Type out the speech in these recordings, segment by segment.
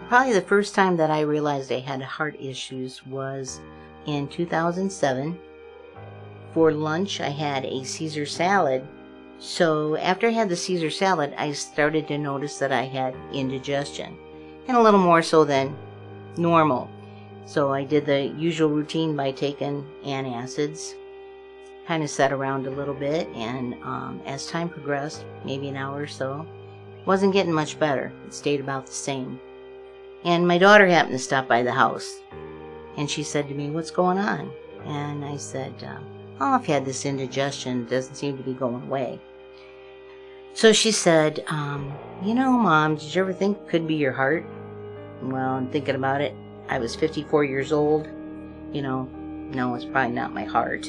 Probably the first time that I realized I had heart issues was in 2007. For lunch, I had a Caesar salad. So after I had the Caesar salad, I started to notice that I had indigestion, and a little more so than normal. So I did the usual routine by taking antacids, kind of sat around a little bit, and as time progressed, maybe an hour or so, wasn't getting much better. It stayed about the same. And my daughter happened to stop by the house, and she said to me, "What's going on?" And I said, "Oh, I've had this indigestion. It doesn't seem to be going away." So she said, "You know, Mom, did you ever think it could be your heart?" Well, I'm thinking about it. I was 54 years old. You know, no, it's probably not my heart.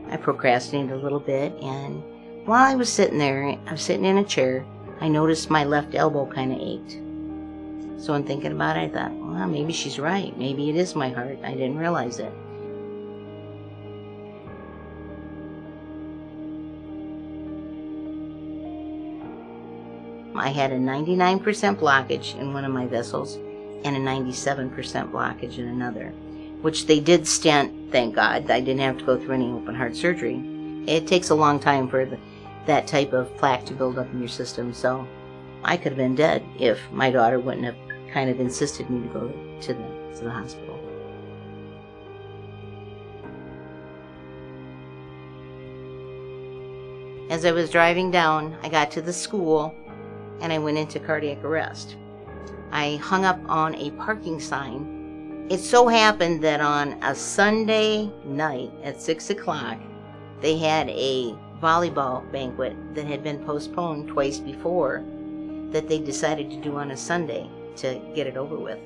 I procrastinated a little bit, and while I was sitting there, I was sitting in a chair, I noticed my left elbow kind of ached. So in thinking about it, I thought, well, maybe she's right. Maybe it is my heart. I didn't realize it. I had a 99% blockage in one of my vessels and a 97% blockage in another, which they did stent, thank God. I didn't have to go through any open heart surgery. It takes a long time for that type of plaque to build up in your system, so I could have been dead if my daughter wouldn't have kind of insisted me to go to the hospital. As I was driving down, I got to the school and I went into cardiac arrest. I hung up on a parking sign. It so happened that on a Sunday night at 6 o'clock, they had a volleyball banquet that had been postponed twice before that they decided to do on a Sunday to get it over with.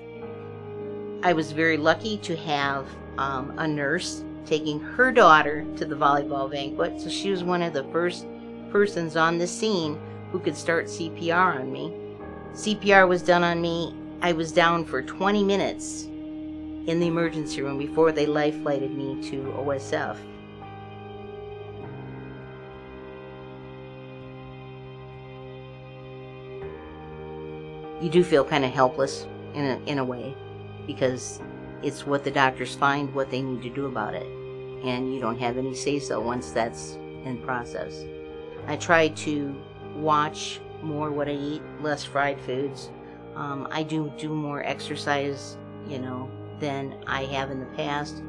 I was very lucky to have a nurse taking her daughter to the volleyball banquet, so she was one of the first persons on the scene who could start CPR on me. CPR was done on me. I was down for 20 minutes in the emergency room before they life flighted me to OSF. You do feel kind of helpless in a way, because it's what the doctors find, what they need to do about it, and you don't have any say-so once that's in process. I try to watch more what I eat, less fried foods. I do more exercise, than I have in the past.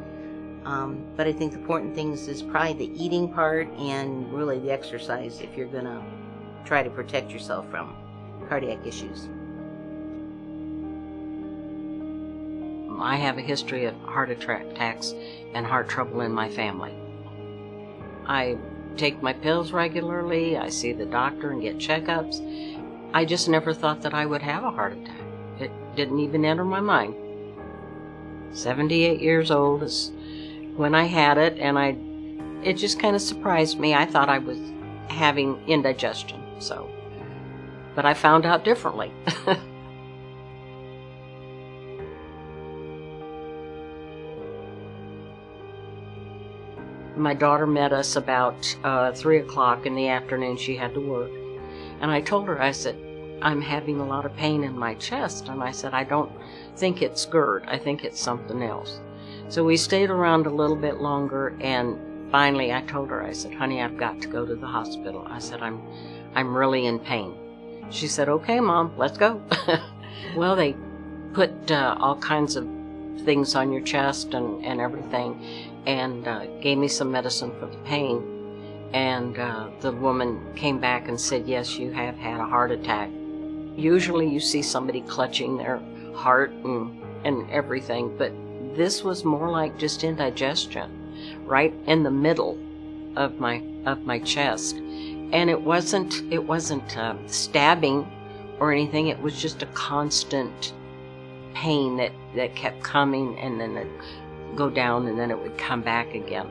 But I think the important things is probably the eating part and really the exercise if you're going to try to protect yourself from cardiac issues. I have a history of heart attacks and heart trouble in my family. I take my pills regularly, I see the doctor and get checkups. I just never thought that I would have a heart attack. It didn't even enter my mind. 78 years old is when I had it, and it just kind of surprised me. I thought I was having indigestion, but I found out differently. My daughter met us about 3 o'clock in the afternoon. She had to work. And I told her, I said, "I'm having a lot of pain in my chest." And I said, "I don't think it's GERD. I think it's something else." So we stayed around a little bit longer, and finally I told her, I said, "Honey, I've got to go to the hospital." I said, I'm really in pain. She said, "Okay, Mom, let's go." Well, they put all kinds of things on your chest and everything, and gave me some medicine for the pain. And the woman came back and said, "Yes, you have had a heart attack." Usually you see somebody clutching their heart and everything, but this was more like just indigestion, right in the middle of my chest. And it wasn't stabbing or anything. It was just a constant pain that kept coming, and then it go down, and then it would come back again.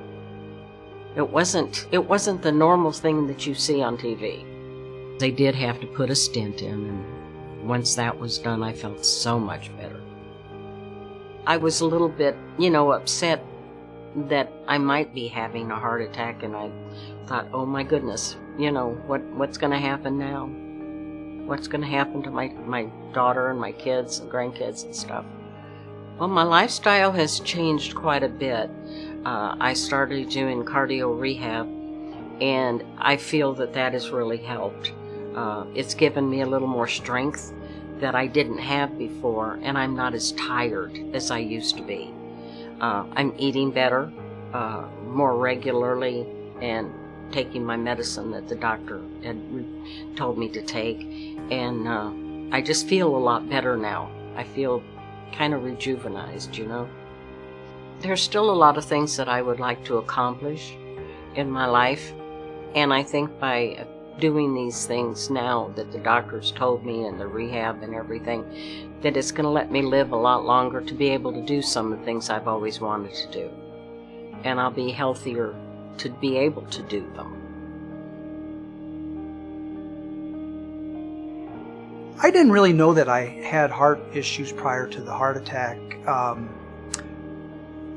It wasn't the normal thing that you see on TV. They did have to put a stent in, and once that was done, I felt so much better. I was a little bit, upset that I might be having a heart attack, and I thought, oh my goodness, what's going to happen now? What's going to happen to my daughter and my kids and grandkids and stuff? Well, my lifestyle has changed quite a bit. I started doing cardio rehab, and I feel that that has really helped. It's given me a little more strength that I didn't have before, and I'm not as tired as I used to be. I'm eating better, more regularly, and taking my medicine that the doctor had told me to take, and I just feel a lot better now. I feel kind of rejuvenized, you know. There's still a lot of things that I would like to accomplish in my life, and I think by doing these things now that the doctors told me, and the rehab and everything, that it's going to let me live a lot longer to be able to do some of the things I've always wanted to do, and I'll be healthier to be able to do them. I didn't really know that I had heart issues prior to the heart attack.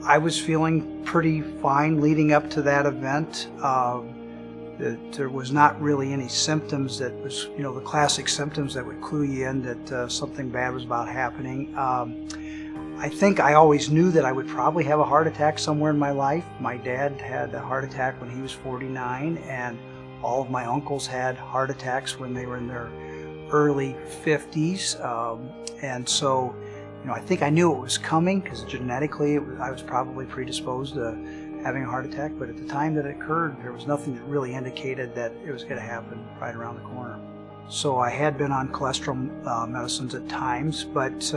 I was feeling pretty fine leading up to that event. There was not really any symptoms that was, you know, the classic symptoms that would clue you in that something bad was about happening. I think I always knew that I would probably have a heart attack somewhere in my life. My dad had a heart attack when he was 49, and all of my uncles had heart attacks when they were in their early 50s. And so, you know, I think I knew it was coming because genetically I was probably predisposed to having a heart attack, but at the time that it occurred, there was nothing that really indicated that it was going to happen right around the corner. So I had been on cholesterol medicines at times, but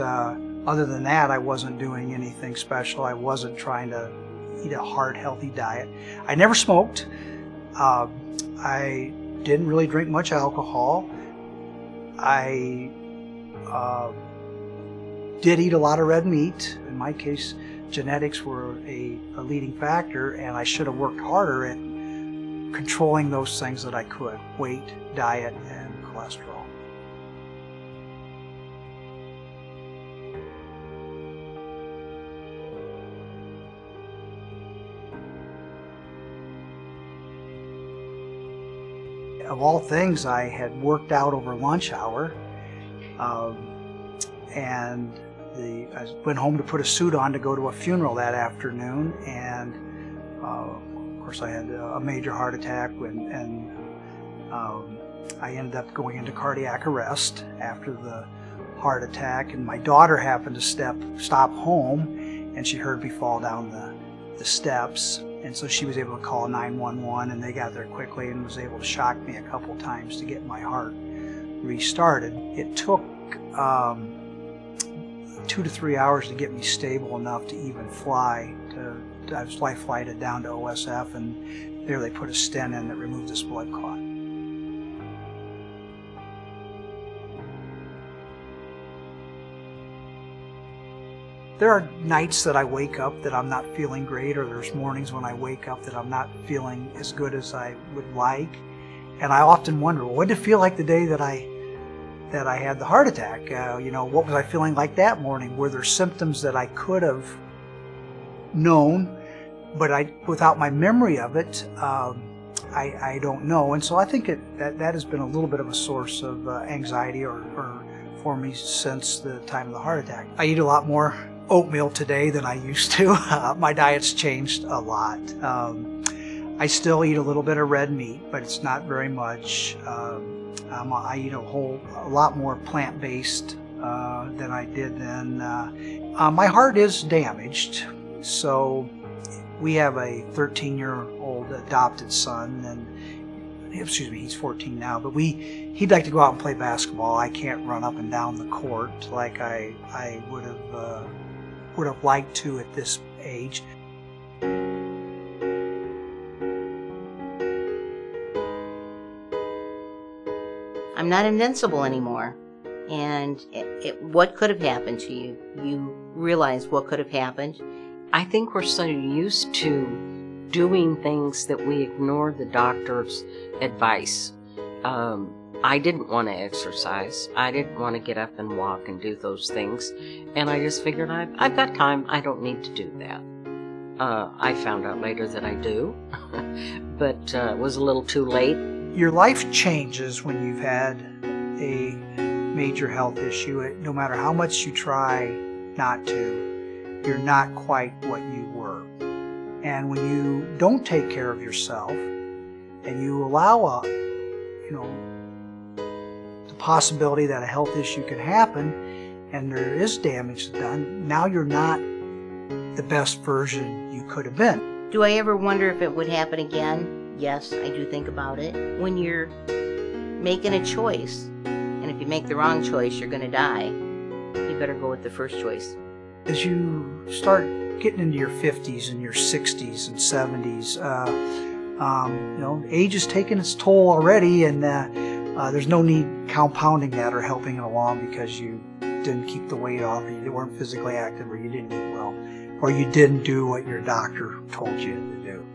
other than that, I wasn't doing anything special. I wasn't trying to eat a hard, healthy diet. I never smoked. I didn't really drink much alcohol. I did eat a lot of red meat. In my case, genetics were a leading factor, and I should have worked harder at controlling those things that I could: weight, diet, and cholesterol. Of all things, I had worked out over lunch hour, and I went home to put a suit on to go to a funeral that afternoon, and of course I had a major heart attack, and I ended up going into cardiac arrest after the heart attack. And my daughter happened to stop home, and she heard me fall down the steps, and so she was able to call 911, and they got there quickly and was able to shock me a couple times to get my heart restarted. It took 2 to 3 hours to get me stable enough to even fly. I was life flighted down to OSF, and there they put a stent in that removed this blood clot. There are nights that I wake up that I'm not feeling great, or there's mornings when I wake up that I'm not feeling as good as I would like. And I often wonder, well, what did it feel like the day that I had the heart attack? You know, what was I feeling like that morning? Were there symptoms that I could have known, but without my memory of it, I don't know. And so I think that has been a little bit of a source of anxiety or for me since the time of the heart attack. I eat a lot more oatmeal today than I used to. My diet's changed a lot. I still eat a little bit of red meat, but it's not very much. I eat a lot more plant-based than I did then. My heart is damaged, so we have a 13-year-old adopted son, and he's 14 now, but he'd like to go out and play basketball. I can't run up and down the court like I would have liked to at this age. I'm not invincible anymore. And what could have happened to you? You realize what could have happened. I think we're so used to doing things that we ignore the doctor's advice. I didn't want to exercise. I didn't want to get up and walk and do those things. And I just figured I've got time. I don't need to do that. I found out later that I do, but it was a little too late. Your life changes when you've had a major health issue, no matter how much you try not to, you're not quite what you were. And when you don't take care of yourself and you allow the possibility that a health issue could happen and there is damage done, now you're not the best version you could have been. Do I ever wonder if it would happen again? Yes, I do think about it. When you're making a choice, and if you make the wrong choice, you're going to die, you better go with the first choice. As you start getting into your 50s and your 60s and 70s, age is taking its toll already, and there's no need compounding that or helping it along because you didn't keep the weight off, or you weren't physically active, or you didn't eat well, or you didn't do what your doctor told you to do.